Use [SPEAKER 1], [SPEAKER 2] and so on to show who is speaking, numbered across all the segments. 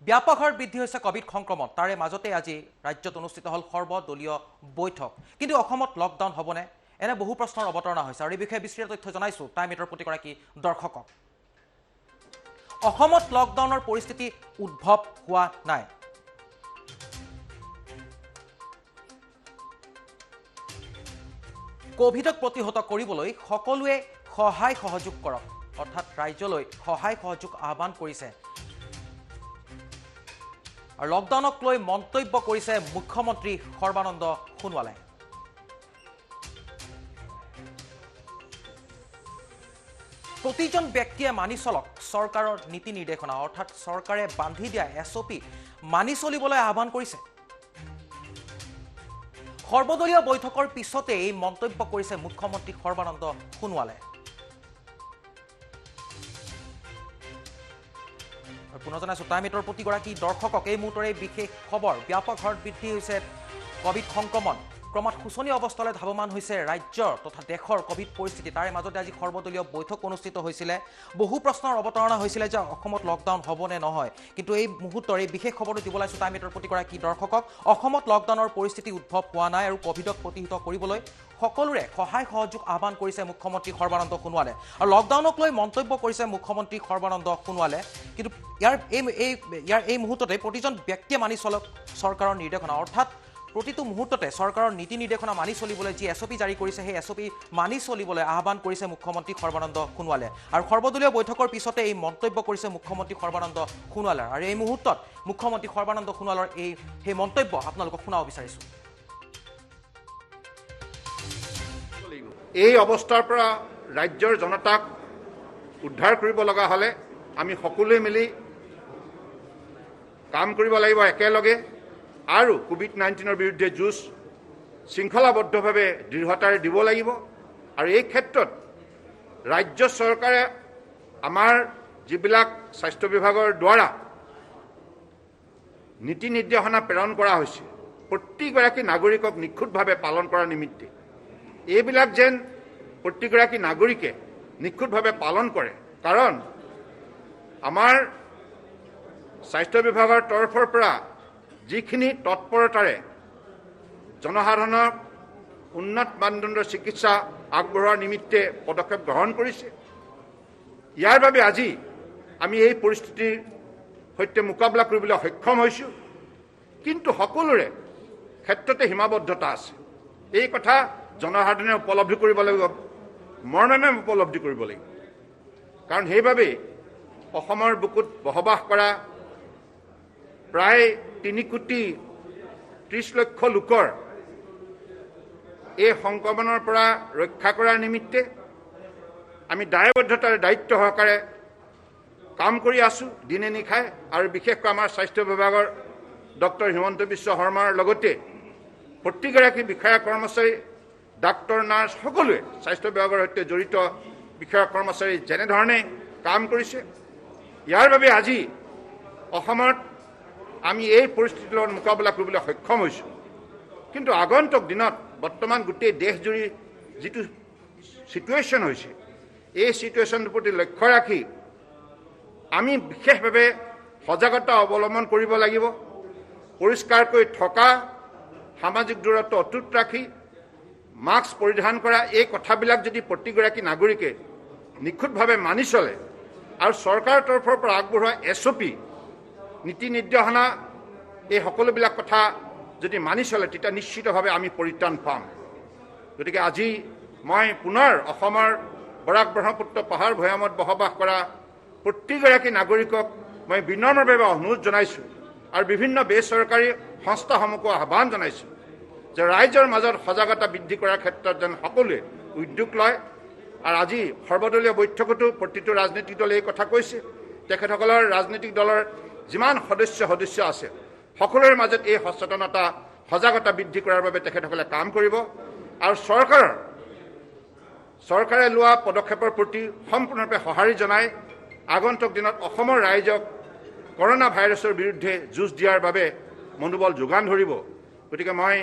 [SPEAKER 1] ব্যাপক হাৰত বৃদ্ধি হৈছে কোভিড সংক্ৰমণ তাৰে মাজতে আজি ৰাজ্যত অনুষ্ঠিত হল সৰ্বদলীয় বৈঠক কিন্তু অসমত লকডাউন হ'বনে এনে বহু প্ৰশ্নৰ অৱতাৰণা হৈছে আৰু এই বিষয়ে বিস্তৃত তথ্য জনাইছো টাইম এটৰ প্ৰতিগৰাকী দৰ্শকক অসমত লকডাউনৰ পৰিস্থিতি উদ্ভৱ হোৱা নাই কোভিডক প্ৰতিহত কৰিবলৈ সকলোৱে সহায় সহযোগ কৰক অৰ্থাৎ ৰাজ্যলৈ সহায় সহযোগ আহ্বান কৰিছে আৰু লকডাউনক লৈ মন্তব্য কৰিছে মুখ্যমন্ত্ৰী সৰ্বানন্দ সোণোৱালে প্ৰতিজন ব্যক্তিয়ে মানি চলক চৰকাৰৰ নীতি নিৰ্দেশনা অৰ্থাৎ চৰকাৰে বান্ধি দিয়া এছঅপি মানি চলিবলৈ আহ্বান কৰিছে সৰ্বদলীয় বৈঠকৰ পিছতে এই মন্তব্য কৰিছে মুখ্যমন্ত্ৰী সৰ্বানন্দ সোণোৱালে পুনৰ জনাইছো টাইম এটৰ প্ৰতিগৰাকী দৰ্শকক এই মুহূৰ্তৰে বিশেষ খবৰ ব্যাপক হাৰত বৃদ্ধি হৈছে কোভিড সংক্ৰমণ ক্ৰমাৎ শোচনীয় অৱস্থালৈ ধাৱমান হৈছে ৰাজ্যৰ তথা দেশৰ কোভিড পৰিস্থিতি তাৰে মাজতে আজি সৰ্বদলীয় বৈঠক অনুষ্ঠিত হৈছিলে বহু প্ৰশ্নৰ অৱতাৰণা হৈছিলে যে অসমত লকডাউন হ'ব নে নহয় কিন্তু এই মুহূৰ্তৰে বিশেষ খবৰটো দিব লাইছো টাইম এটৰ প্ৰতিগৰাকী দৰ্শকক অসমত লকডাউনৰ পৰিস্থিতি উদ্ভৱ হোৱা নাই আৰু কোভিডক প্ৰতিহত কৰিবলৈ সকলোৰে সহায় সহযোগ আহ্বান কৰিছে মুখ্যমন্ত্ৰী সৰ্বানন্দ সোণোৱালে আৰু লকডাউনক লৈ মন্তব্য কৰিছে মুখ্যমন্ত্ৰী সৰ্বানন্দ সোণোৱালে কিন্তু ইয়াৰ এই মুহূৰ্ততে প্ৰতিজন ব্যক্তিয়ে মানি চলক চৰকাৰৰ নিৰ্দেশনা অৰ্থাৎ প্ৰতিটো মুহূৰ্ততে চৰকাৰৰ নীতি নিৰ্দেশনা মানি চলিবলৈ যি এছঅপি জাৰি কৰিছে সেই এছঅপি মানি চলিবলৈ আহ্বান কৰিছে মুখ্যমন্ত্ৰী সৰ্বানন্দ সোণোৱালে আৰু সৰ্বদলীয় বৈঠকৰ পিছতে এই মন্তব্য কৰিছে মুখ্যমন্ত্ৰী সৰ্বানন্দ সোণোৱালে আৰু এই মুহূৰ্তত মুখ্যমন্ত্ৰী সৰ্বানন্দ সোণোৱালৰ সেই মন্তব্য আপোনালোকক শুনাব বিচাৰিছো
[SPEAKER 2] এই অৱস্থাৰ পৰা ৰাজ্যৰ জনতাক উদ্ধাৰ কৰিব লগা হলে আমি সকলোৱে মিলি কাম কৰিব লাগিব একেলগে আৰু কোভিড-19ৰ বিৰুদ্ধে যুঁজ শৃংখলাবদ্ধভাৱে দৃঢ়তাৰে দিব লাগিব আৰু এই ক্ষেত্ৰত ৰাজ্য চৰকাৰে আমাৰ যিবিলাক স্বাস্থ্য বিভাগৰ দ্বাৰা নীতি নিৰ্দেশনা প্ৰেৰণ কৰা হৈছে প্ৰতিগৰাকী নাগৰিকক নিখুঁতভাৱে পালন কৰাৰ নিমিত্তে এইবিলাক যেন প্ৰতিগৰাকী নাগৰিকে নিখুঁতভাৱে পালন কৰে কাৰণ আমাৰ স্বাস্থ্য বিভাগৰ তৰফৰ পৰা যিখিনি তৎপৰতাৰে জনসাধাৰণক উন্নত মানদণ্ডৰ চিকিৎসা আগবঢ়োৱাৰ নিমিত্তে পদক্ষেপ গ্ৰহণ কৰিছে ইয়াৰ বাবে আজি আমি এই পৰিস্থিতিৰ সৈতে মোকাবিলা কৰিবলৈ সক্ষম হৈছোঁ কিন্তু সকলোৰে ক্ষেত্ৰতে সীমাবদ্ধতা আছে এই কথা জনসাধাৰণে উপলব্ধি কৰিব লাগিব মৰ্মেমে উপলব্ধি কৰিব লাগিব কাৰণ সেইবাবেই অসমৰ বুকুত বসবাস কৰা প্ৰায় 3,30,30,00,000 লোকৰ এই সংক্ৰমণৰ পৰা ৰক্ষা কৰাৰ নিমিত্তে আমি দায়বদ্ধতাৰ দায়িত্ব সহকাৰে কাম কৰি আছোঁ দিনে নিশাই আৰু বিশেষকৈ আমাৰ স্বাস্থ্য বিভাগৰ ডক্টৰ হিমন্ত বিশ্ব শৰ্মাৰ লগতে প্ৰতিগৰাকী বিষয়া কৰ্মচাৰী ডাক্তৰ নাৰ্ছ সকলোৱে স্বাস্থ্য বিভাগৰ সৈতে জড়িত বিষয়া কৰ্মচাৰী যেনেধৰণে কাম কৰিছে ইয়াৰ বাবে আজি অসমত আমি এই পৰিস্থিতিৰ লগত মোকাবিলা কৰিবলৈ সক্ষম হৈছোঁ কিন্তু আগন্তুক দিনত বৰ্তমান গোটেই দেশজুৰি যিটো চিটুৱেশ্যন হৈছে এই চিটুৱেশ্যনটোৰ প্ৰতি লক্ষ্য ৰাখি আমি বিশেষভাৱে সজাগতা অৱলম্বন কৰিব লাগিব পৰিষ্কাৰকৈ থকা সামাজিক দূৰত্ব অটুট ৰাখি মাস্ক পৰিধান কৰা এই কথাবিলাক যদি প্ৰতিগৰাকী নাগৰিকে নিখুঁতভাৱে মানি চলে আৰু চৰকাৰৰ তৰফৰ পৰা আগবঢ়োৱা এছঅপি নীতি নিৰ্দেশনা এই সকলোবিলাক কথা যদি মানি চলে তেতিয়া নিশ্চিতভাৱে আমি পৰিত্ৰাণ পাম গতিকে আজি মই পুনৰ অসমৰ বৰাক ব্ৰহ্মপুত্ৰ পাহাৰ ভৈয়ামত বসবাস কৰা প্ৰতিগৰাকী নাগৰিকক মই বিনম্ৰভাৱে অনুৰোধ জনাইছোঁ আৰু বিভিন্ন বেচৰকাৰী সংস্থাসমূহকো আহ্বান জনাইছোঁ যে ৰাইজৰ মাজত সজাগতা বৃদ্ধি কৰাৰ ক্ষেত্ৰত যেন সকলোৱে উদ্যোগ লয় আৰু আজি সৰ্বদলীয় বৈঠকতো প্ৰতিটো ৰাজনৈতিক দলে এই কথা কৈছে তেখেতসকলৰ ৰাজনৈতিক দলৰ যিমান সদস্য আছে সকলোৰে মাজত এই সচেতনতা সজাগতা বৃদ্ধি কৰাৰ বাবে তেখেতসকলে কাম কৰিব আৰু চৰকাৰে লোৱা পদক্ষেপৰ প্ৰতি সম্পূৰ্ণৰূপে সঁহাৰি জনাই আগন্তুক দিনত অসমৰ ৰাইজক কৰোনা ভাইৰাছৰ বিৰুদ্ধে যুঁজ দিয়াৰ বাবে মনোবল যোগান ধৰিব গতিকে মই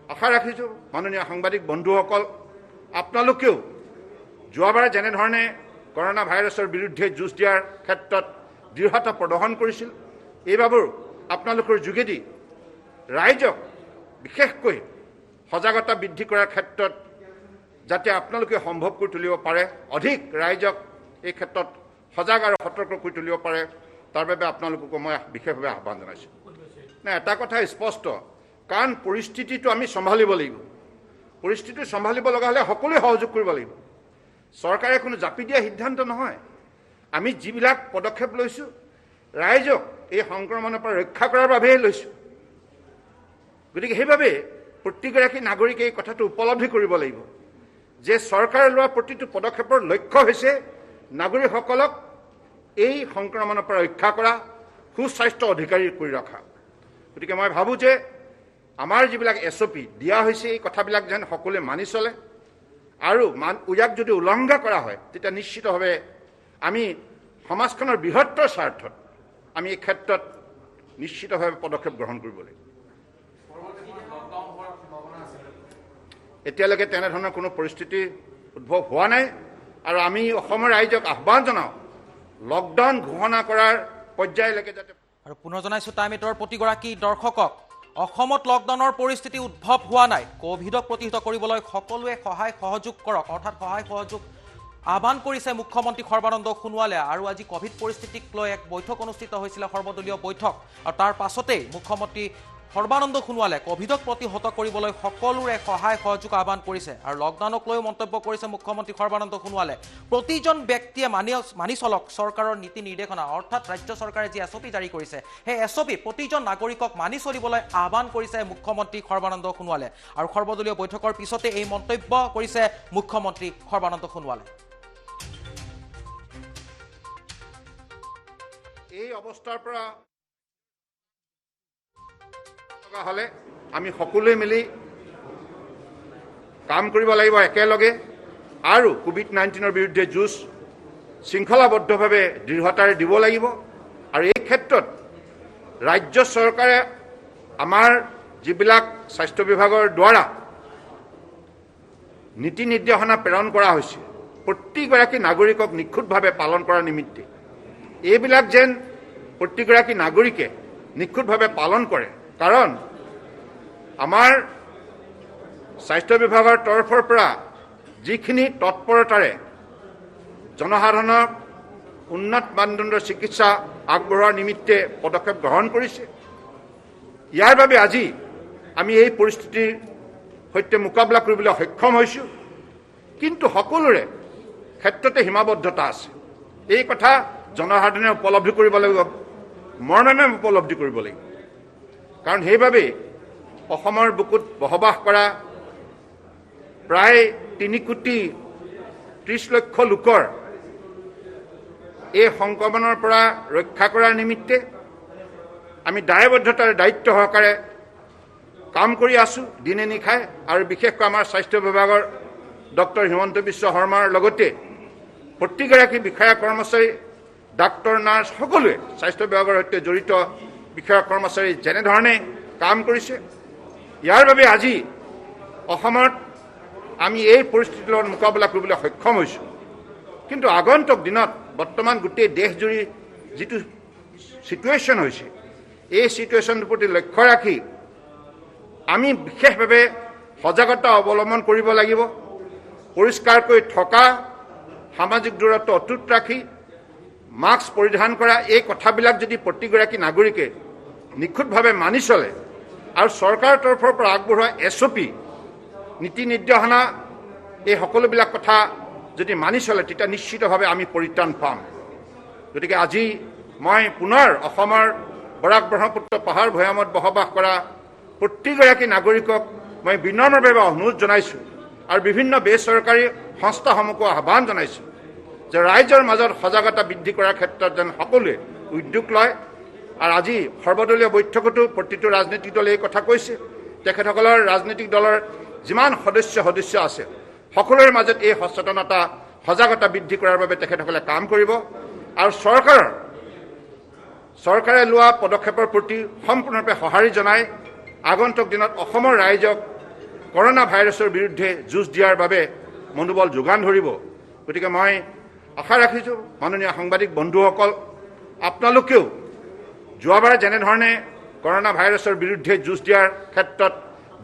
[SPEAKER 2] আশা ৰাখিছোঁ মাননীয় সাংবাদিক বন্ধুসকল আপোনালোকেও যোৱাবাৰ যেনেধৰণে কৰোনা ভাইৰাছৰ বিৰুদ্ধে যুঁজ দিয়াৰ ক্ষেত্ৰত দৃঢ়তা প্ৰদৰ্শন কৰিছিল এইবাবোৰ আপোনালোকৰ যোগেদি ৰাইজক বিশেষকৈ সজাগতা বৃদ্ধি কৰাৰ ক্ষেত্ৰত যাতে আপোনালোকে সম্ভৱ কৰি তুলিব পাৰে, অধিক ৰাইজক এই ক্ষেত্ৰত সজাগ আৰু সতৰ্ক কৰি তুলিব পাৰে, তাৰ বাবে আপোনালোককো মই বিশেষভাৱে আহ্বান জনাইছোঁ। এটা কথা স্পষ্ট, কাৰণ পৰিস্থিতিটো আমি চম্ভালিব লাগিব। পৰিস্থিতি চম্ভালিব লগা হ'লে সকলোৱে সহযোগ কৰিব লাগিব। চৰকাৰে কোনো জাপি দিয়া সিদ্ধান্ত নহয়। আমি যিবিলাক পদক্ষেপ লৈছোঁ ৰাইজক এই সংক্ৰমণৰ পৰা ৰক্ষা কৰাৰ বাবেহে লৈছোঁ। গতিকে সেইবাবে প্ৰতিগৰাকী নাগৰিকে এই কথাটো উপলব্ধি কৰিব লাগিব যে চৰকাৰে লোৱা প্ৰতিটো পদক্ষেপৰ লক্ষ্য হৈছে নাগৰিকসকলক এই সংক্ৰমণৰ পৰা ৰক্ষা কৰা, সুস্বাস্থ্য অধিকাৰী কৰি ৰখা। গতিকে মই ভাবোঁ যে আমাৰ যিবিলাক SOP দিয়া হৈছে এই কথাবিলাক যেন সকলোৱে মানি চলে, আৰু ইয়াক যদি উলংঘা কৰা হয় তেতিয়া নিশ্চিতভাৱে আমি সমাজখনৰ বৃহত্তৰ স্বাৰ্থত আমি এই ক্ষেত্ৰত নিশ্চিতভাৱে পদক্ষেপ গ্ৰহণ কৰিব লাগিব। এতিয়ালৈকে তেনেধৰণৰ কোনো পৰিস্থিতি উদ্ভৱ হোৱা নাই, আৰু আমি অসমৰ ৰাইজক আহ্বান জনাওঁ লকডাউন ঘোষণা কৰাৰ পৰ্যায়লৈকে যাতে।
[SPEAKER 1] আৰু পুনৰ জনাইছোঁ টাইম 8ৰ প্ৰতিগৰাকী দৰ্শকক, অসমত লকডাউনৰ পৰিস্থিতি উদ্ভৱ হোৱা নাই। কোভিডক প্ৰতিহত কৰিবলৈ সকলোৱে সহায় সহযোগ কৰক, অৰ্থাৎ সহায় সহযোগ আহ্বান কৰিছে মুখ্যমন্ত্ৰী সৰ্বানন্দ সোণোৱালে। আৰু আজি কোভিড পৰিস্থিতিক লৈ এক বৈঠক অনুষ্ঠিত হৈছিলে, সৰ্বদলীয় বৈঠক, আৰু তাৰ পাছতেই মুখ্যমন্ত্ৰী সৰ্বানন্দ সোণোৱালে কোভিডক প্ৰতিহত কৰিবলৈ সকলোৰে সহায় সহযোগ আহ্বান কৰিছে। আৰু লকডাউনক লৈ মন্তব্য কৰিছে মুখ্যমন্ত্ৰী সৰ্বানন্দ সোণোৱালে। প্ৰতিজন ব্যক্তিয়ে মানি চলক চৰকাৰৰ নীতি নিৰ্দেশনা, অৰ্থাৎ ৰাজ্য চৰকাৰে যি SOP জাৰি কৰিছে সেই SOP প্ৰতিজন নাগৰিকক মানি চলিবলৈ আহ্বান কৰিছে মুখ্যমন্ত্ৰী সৰ্বানন্দ সোণোৱালে। আৰু সৰ্বদলীয় বৈঠকৰ পিছতে এই মন্তব্য কৰিছে মুখ্যমন্ত্ৰী সৰ্বানন্দ সোণোৱালে।
[SPEAKER 2] এই অৱস্থাৰ পৰা হলে আমি সকলোৱে মিলি কাম কৰিব লাগিব একেলগে, আৰু COVID-19ৰ বিৰুদ্ধে যুঁজ শৃংখলাবদ্ধভাৱে দৃঢ়তাৰে দিব লাগিব। আৰু এই ক্ষেত্ৰত ৰাজ্য চৰকাৰে আমাৰ যিবিলাক স্বাস্থ্য বিভাগৰ দ্বাৰা নীতি নিৰ্দেশনা প্ৰেৰণ কৰা হৈছে প্ৰতিগৰাকী নাগৰিকক নিখুঁতভাৱে পালন কৰাৰ নিমিত্তে, এইবিলাক যেন প্ৰতিগৰাকী নাগৰিকে নিখুঁতভাৱে পালন কৰে। কাৰণ আমাৰ স্বাস্থ্য বিভাগৰ তৰফৰ পৰা যিখিনি তৎপৰতাৰে জনসাধাৰণক উন্নত মানদণ্ডৰ চিকিৎসা আগবঢ়োৱাৰ নিমিত্তে পদক্ষেপ গ্ৰহণ কৰিছে, ইয়াৰ বাবে আজি আমি এই পৰিস্থিতিৰ সৈতে মোকাবিলা কৰিবলৈ সক্ষম হৈছোঁ। কিন্তু সকলোৰে ক্ষেত্ৰতে সীমাবদ্ধতা আছে, এই কথা জনসাধাৰণে উপলব্ধি কৰিব লাগিব, মৰ্মেমে উপলব্ধি কৰিব লাগিব। কাৰণ সেইবাবেই অসমৰ বুকুত বসবাস কৰা প্ৰায় 3,30,30,00,000 লোকৰ এই সংক্ৰমণৰ পৰা ৰক্ষা কৰাৰ নিমিত্তে আমি দায়বদ্ধতাৰে দায়িত্ব সহকাৰে কাম কৰি আছোঁ দিনে নিশাই। আৰু বিশেষকৈ আমাৰ স্বাস্থ্য বিভাগৰ ডক্টৰ হিমন্ত বিশ্ব শৰ্মাৰ লগতে প্ৰতিগৰাকী বিষয়া কৰ্মচাৰী, ডাক্তৰ, নাৰ্ছ সকলোৱে স্বাস্থ্য বিভাগৰ সৈতে জড়িত বিষয়া কৰ্মচাৰী যেনেধৰণে কাম কৰিছে, ইয়াৰ বাবে আজি অসমত আমি এই পৰিস্থিতিৰ লগত মোকাবিলা কৰিবলৈ সক্ষম হৈছোঁ। কিন্তু আগন্তুক দিনত বৰ্তমান গোটেই দেশজুৰি যিটো চিটুৱেশ্যন হৈছে, এই চিটুৱেশ্যনটোৰ প্ৰতি লক্ষ্য ৰাখি আমি বিশেষভাৱে সজাগতা অৱলম্বন কৰিব লাগিব। পৰিষ্কাৰকৈ থকা, সামাজিক দূৰত্ব অটুট ৰাখি মাস্ক পৰিধান কৰা, এই কথাবিলাক যদি প্ৰতিগৰাকী নাগৰিকে নিখুঁতভাৱে মানি চলে আৰু চৰকাৰৰ তৰফৰ পৰা আগবঢ়োৱা SOP নীতি নিৰ্দেশনা এই সকলোবিলাক কথা যদি মানি চলে তেতিয়া নিশ্চিতভাৱে আমি পৰিত্ৰাণ পাম। গতিকে আজি মই পুনৰ অসমৰ বৰাক ব্ৰহ্মপুত্ৰ পাহাৰ ভৈয়ামত বসবাস কৰা প্ৰতিগৰাকী নাগৰিকক মই বিনম্ৰভাৱে অনুৰোধ জনাইছোঁ, আৰু বিভিন্ন বেচৰকাৰী সংস্থাসমূহকো আহ্বান জনাইছোঁ যে ৰাইজৰ মাজত সজাগতা বৃদ্ধি কৰাৰ ক্ষেত্ৰত যেন সকলোৱে উদ্যোগ লয়। আৰু আজি সৰ্বদলীয় বৈঠকতো প্ৰতিটো ৰাজনৈতিক দলে এই কথা কৈছে, তেখেতসকলৰ ৰাজনৈতিক দলৰ যিমান সদস্য আছে সকলোৰে মাজত এই সচেতনতা, সজাগতা বৃদ্ধি কৰাৰ বাবে তেখেতসকলে কাম কৰিব। আৰু চৰকাৰে লোৱা পদক্ষেপৰ প্ৰতি সম্পূৰ্ণৰূপে সঁহাৰি জনাই আগন্তুক দিনত অসমৰ ৰাইজক কৰোনা ভাইৰাছৰ বিৰুদ্ধে যুঁজ দিয়াৰ বাবে মনোবল যোগান ধৰিব। গতিকে মই আশা ৰাখিছোঁ মাননীয় সাংবাদিক বন্ধুসকল, আপোনালোকেও যোৱাবাৰ যেনেধৰণে কৰোনা ভাইৰাছৰ বিৰুদ্ধে যুঁজ দিয়াৰ ক্ষেত্ৰত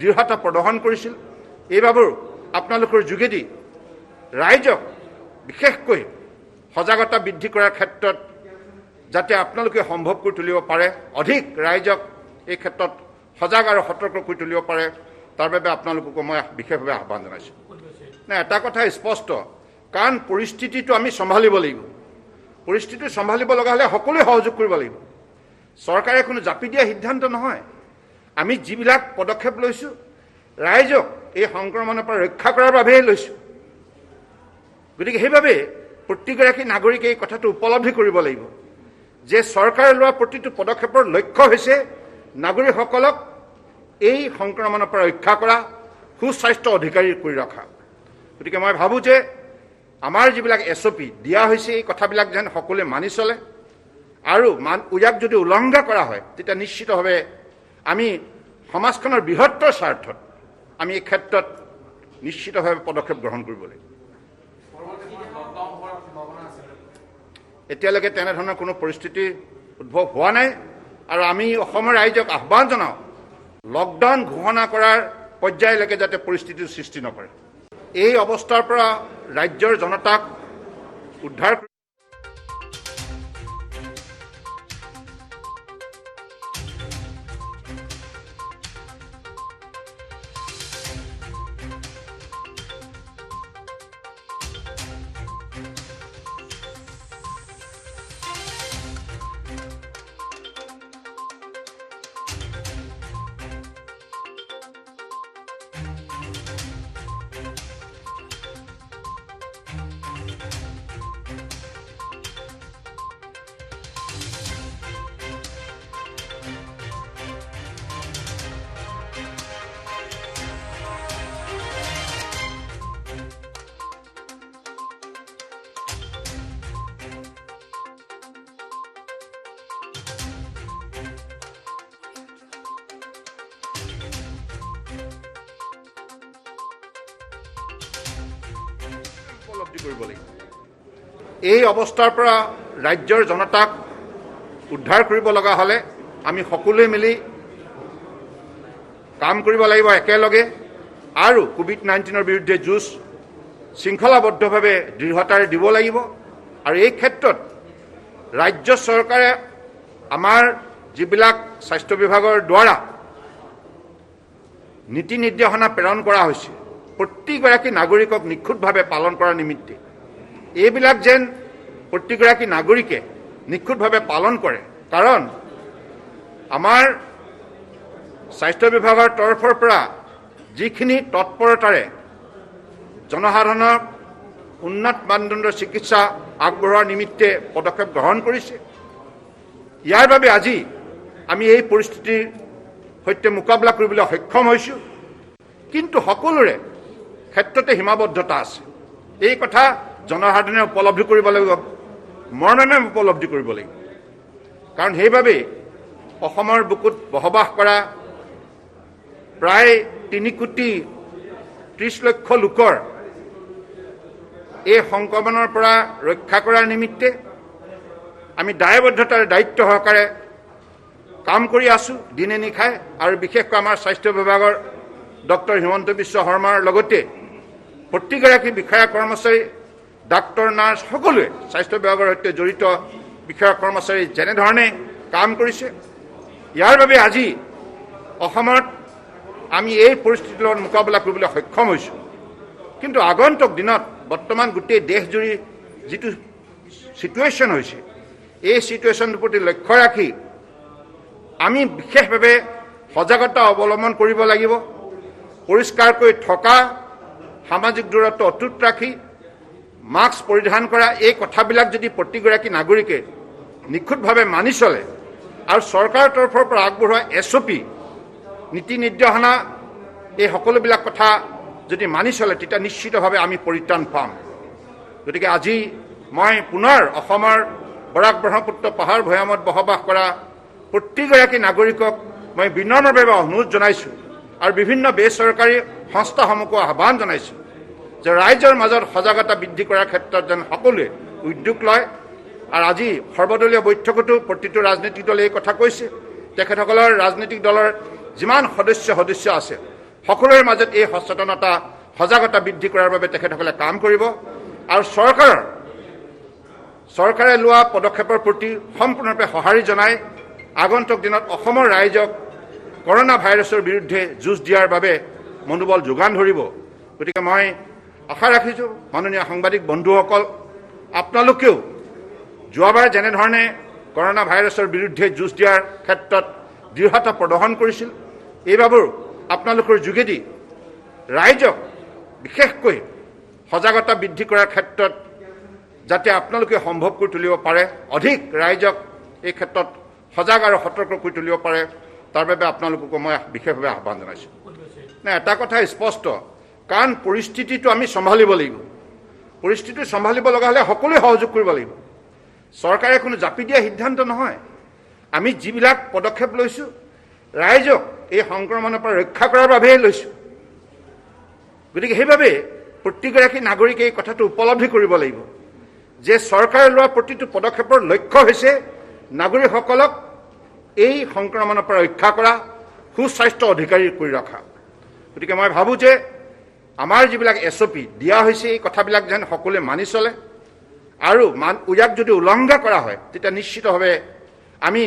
[SPEAKER 2] দৃঢ়তা প্ৰদৰ্শন কৰিছিল, এইবাৰো আপোনালোকৰ যোগেদি ৰাইজক বিশেষকৈ সজাগতা বৃদ্ধি কৰাৰ ক্ষেত্ৰত যাতে আপোনালোকে সম্ভৱ কৰি তুলিব পাৰে, অধিক ৰাইজক এই ক্ষেত্ৰত সজাগ আৰু সতৰ্ক কৰি তুলিব পাৰে, তাৰ বাবে আপোনালোককো মই বিশেষভাৱে আহ্বান জনাইছোঁ। এটা কথা স্পষ্ট, কাৰণ পৰিস্থিতিটো আমি চম্ভালিব লাগিব। পৰিস্থিতি চম্ভালিব লগা হ'লে সকলোৱে সহযোগ কৰিব লাগিব। চৰকাৰে কোনো জাপি দিয়া সিদ্ধান্ত নহয়। আমি যিবিলাক পদক্ষেপ লৈছোঁ, ৰাইজক এই সংক্ৰমণৰ পৰা ৰক্ষা কৰাৰ বাবেই লৈছোঁ। গতিকে সেইবাবে প্ৰত্যেকগৰাকী নাগৰিকে এই কথাটো উপলব্ধি কৰিব লাগিব যে চৰকাৰে লোৱা প্ৰতিটো পদক্ষেপৰ লক্ষ্য হৈছে নাগৰিকসকলক এই সংক্ৰমণৰ পৰা ৰক্ষা কৰা, সুস্বাস্থ্য অধিকাৰী কৰি ৰখা। গতিকে মই ভাবোঁ যে আমাৰ যিবিলাক SOP দিয়া হৈছে, এই কথাবিলাক যেন সকলোৱে মানি চলে, আৰু ইয়াক যদি উলংঘা কৰা হয় তেতিয়া নিশ্চিতভাৱে আমি সমাজখনৰ বৃহত্তৰ স্বাৰ্থত আমি এই ক্ষেত্ৰত নিশ্চিতভাৱে পদক্ষেপ গ্ৰহণ কৰিব লাগিব। এতিয়ালৈকে তেনেধৰণৰ কোনো পৰিস্থিতি উদ্ভৱ হোৱা নাই, আৰু আমি অসমৰ ৰাইজক আহ্বান জনাওঁ লকডাউন ঘোষণা কৰাৰ পৰ্যায়লৈকে যাতে পৰিস্থিতিৰ সৃষ্টি নকৰে। এই অৱস্থাৰ পৰা ৰাজ্যৰ জনতাক উদ্ধাৰ উপলব্ধি কৰিব লাগিব। এই অৱস্থাৰ পৰা ৰাজ্যৰ জনতাক উদ্ধাৰ কৰিব লগা হ'লে আমি সকলোৱে মিলি কাম কৰিব লাগিব একেলগে, আৰু COVID-19ৰ বিৰুদ্ধে যুঁজ শৃংখলাবদ্ধভাৱে দৃঢ়তাৰে দিব লাগিব। আৰু এই ক্ষেত্ৰত ৰাজ্য চৰকাৰে আমাৰ যিবিলাক স্বাস্থ্য বিভাগৰ দ্বাৰা নীতি নিৰ্দেশনা প্ৰেৰণ কৰা হৈছে, প্ৰত্যেকগৰাকী নাগৰিকক নিখুঁতভাৱে পালন কৰাৰ নিমিত্তে এইবিলাক যেন প্ৰত্যেকগৰাকী নাগৰিকে নিখুঁতভাৱে পালন কৰে। কাৰণ আমাৰ স্বাস্থ্য বিভাগৰ তৰফৰ পৰা যিখিনি তৎপৰতাৰে জনসাধাৰণক উন্নত মানদণ্ডৰ চিকিৎসা আগবঢ়োৱাৰ নিমিত্তে পদক্ষেপ গ্ৰহণ কৰিছে, ইয়াৰ বাবে আজি আমি এই পৰিস্থিতিৰ সৈতে মোকাবিলা কৰিবলৈ সক্ষম হৈছোঁ। কিন্তু সকলোৰে ক্ষেত্ৰতে সীমাবদ্ধতা আছে। এই কথা জনসাধাৰণে উপলব্ধি কৰিব লাগিব, মৰ্মে উপলব্ধি কৰিব লাগিব। কাৰণ সেইবাবেই অসমৰ বুকুত বসবাস কৰা প্ৰায় 3,30,00,000 লোকৰ এই সংক্ৰমণৰ পৰা ৰক্ষা কৰাৰ নিমিত্তে আমি দায়বদ্ধতাৰে দায়িত্ব সহকাৰে কাম কৰি আছোঁ দিনে নিশাই। আৰু বিশেষকৈ আমাৰ স্বাস্থ্য বিভাগৰ ডক্টৰ হিমন্ত বিশ্ব শৰ্মাৰ লগতে প্ৰত্যেকগৰাকী বিষয়া কৰ্মচাৰী, ডাক্তৰ, নাৰ্ছ সকলোৱে স্বাস্থ্য বিভাগৰ সৈতে জড়িত বিষয়া কৰ্মচাৰী যেনেধৰণে কাম কৰিছে, ইয়াৰ বাবে আজি অসমত আমি এই পৰিস্থিতিৰ লগত মোকাবিলা কৰিবলৈ সক্ষম হৈছোঁ। কিন্তু আগন্তুক দিনত বৰ্তমান গোটেই দেশজুৰি যিটো চিটুৱেশ্যন হৈছে, এই চিটুৱেশ্যনটোৰ প্ৰতি লক্ষ্য ৰাখি আমি বিশেষভাৱে সজাগতা অৱলম্বন কৰিব লাগিব। পৰিষ্কাৰকৈ থকা, সামাজিক দূৰত্ব অটুট ৰাখি মাস্ক পৰিধান কৰা, এই কথাবিলাক যদি প্ৰতিগৰাকী নাগৰিকে নিখুঁতভাৱে মানি চলে আৰু চৰকাৰৰ তৰফৰ পৰা আগবঢ়োৱা SOP নীতি নিৰ্দেশনা এই সকলোবিলাক কথা যদি মানি চলে তেতিয়া নিশ্চিতভাৱে আমি পৰিত্ৰাণ পাম। গতিকে আজি মই পুনৰ অসমৰ বৰাক ব্ৰহ্মপুত্ৰ পাহাৰ ভৈয়ামত বসবাস কৰা প্ৰত্যেকগৰাকী নাগৰিকক মই বিনম্ৰভাৱে অনুৰোধ জনাইছোঁ আৰু বিভিন্ন বেচৰকাৰী সংস্থাসমূহকো আহ্বান জনাইছোঁ যে ৰাইজৰ মাজত সজাগতা বৃদ্ধি কৰাৰ ক্ষেত্ৰত যেন সকলোৱে উদ্যোগ লয় আৰু আজি সৰ্বদলীয় বৈঠকতো প্ৰতিটো ৰাজনৈতিক দলে এই কথা কৈছে তেখেতসকলৰ ৰাজনৈতিক দলৰ যিমান সদস্য আছে সকলোৰে মাজত এই সচেতনতা সজাগতা বৃদ্ধি কৰাৰ বাবে তেখেতসকলে কাম কৰিব আৰু চৰকাৰে লোৱা পদক্ষেপৰ প্ৰতি সম্পূৰ্ণৰূপে সঁহাৰি জনাই আগন্তুক দিনত অসমৰ ৰাইজক কৰোনা ভাইৰাছৰ বিৰুদ্ধে যুঁজ দিয়াৰ বাবে মনোবল যোগান ধৰিব। গতিকে মই আশা ৰাখিছোঁ মাননীয় সাংবাদিক বন্ধুসকল আপোনালোকেও যোৱাবাৰ যেনেধৰণে কৰোনা ভাইৰাছৰ বিৰুদ্ধে যুঁজ দিয়াৰ ক্ষেত্ৰত দৃঢ়তা প্ৰদৰ্শন কৰিছিল এইবাৰো আপোনালোকৰ যোগেদি ৰাইজক বিশেষকৈ সজাগতা বৃদ্ধি কৰাৰ ক্ষেত্ৰত যাতে আপোনালোকে সম্ভৱ কৰি তুলিব পাৰে অধিক ৰাইজক এই ক্ষেত্ৰত সজাগ আৰু সতৰ্ক কৰি তুলিব পাৰে তাৰ বাবে আপোনালোককো মই বিশেষভাৱে আহ্বান জনাইছোঁ। এটা কথা স্পষ্ট কাৰণ পৰিস্থিতিটো আমি চম্ভালিব লাগিব পৰিস্থিতি চম্ভালিব লগা হ'লে সকলোৱে সহযোগ কৰিব লাগিব চৰকাৰে কোনো জাপি দিয়া সিদ্ধান্ত নহয় আমি যিবিলাক পদক্ষেপ লৈছোঁ ৰাইজক এই সংক্ৰমণৰ পৰা ৰক্ষা কৰাৰ বাবেই লৈছোঁ গতিকে সেইবাবে প্ৰতিগৰাকী নাগৰিকে এই কথাটো উপলব্ধি কৰিব লাগিব যে চৰকাৰে লোৱা প্ৰতিটো পদক্ষেপৰ লক্ষ্য হৈছে নাগৰিকসকলক এই সংক্ৰমণৰ পৰা ৰক্ষা কৰা সুস্বাস্থ্য অধিকাৰী কৰি ৰখা গতিকে মই ভাবোঁ যে আমাৰ যিবিলাক SOP দিয়া হৈছে এই কথাবিলাক যেন সকলোৱে মানি চলে আৰু ইয়াক যদি উলংঘা কৰা হয় তেতিয়া নিশ্চিতভাৱে আমি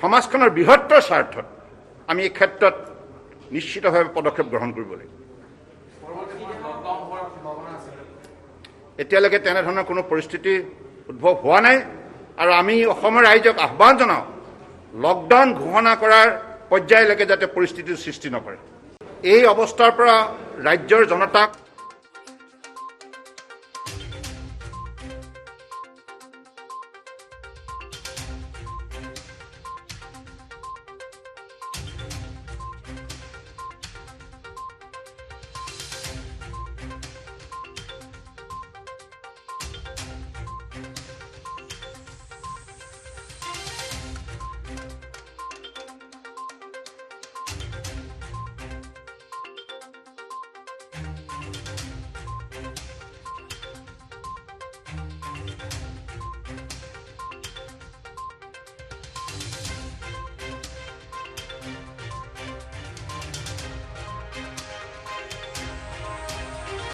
[SPEAKER 2] সমাজখনৰ বৃহত্তৰ স্বাৰ্থত আমি এই ক্ষেত্ৰত নিশ্চিতভাৱে পদক্ষেপ গ্ৰহণ কৰিব লাগিব এতিয়ালৈকে তেনেধৰণৰ কোনো পৰিস্থিতি উদ্ভৱ হোৱা নাই আৰু আমি অসমৰ ৰাইজক আহ্বান জনাওঁ লকডাউন ঘোষণা কৰাৰ পৰ্যায়লৈকে যাতে পৰিস্থিতিৰ সৃষ্টি নকৰে এই অৱস্থাৰ পৰা ৰাজ্যৰ জনতাক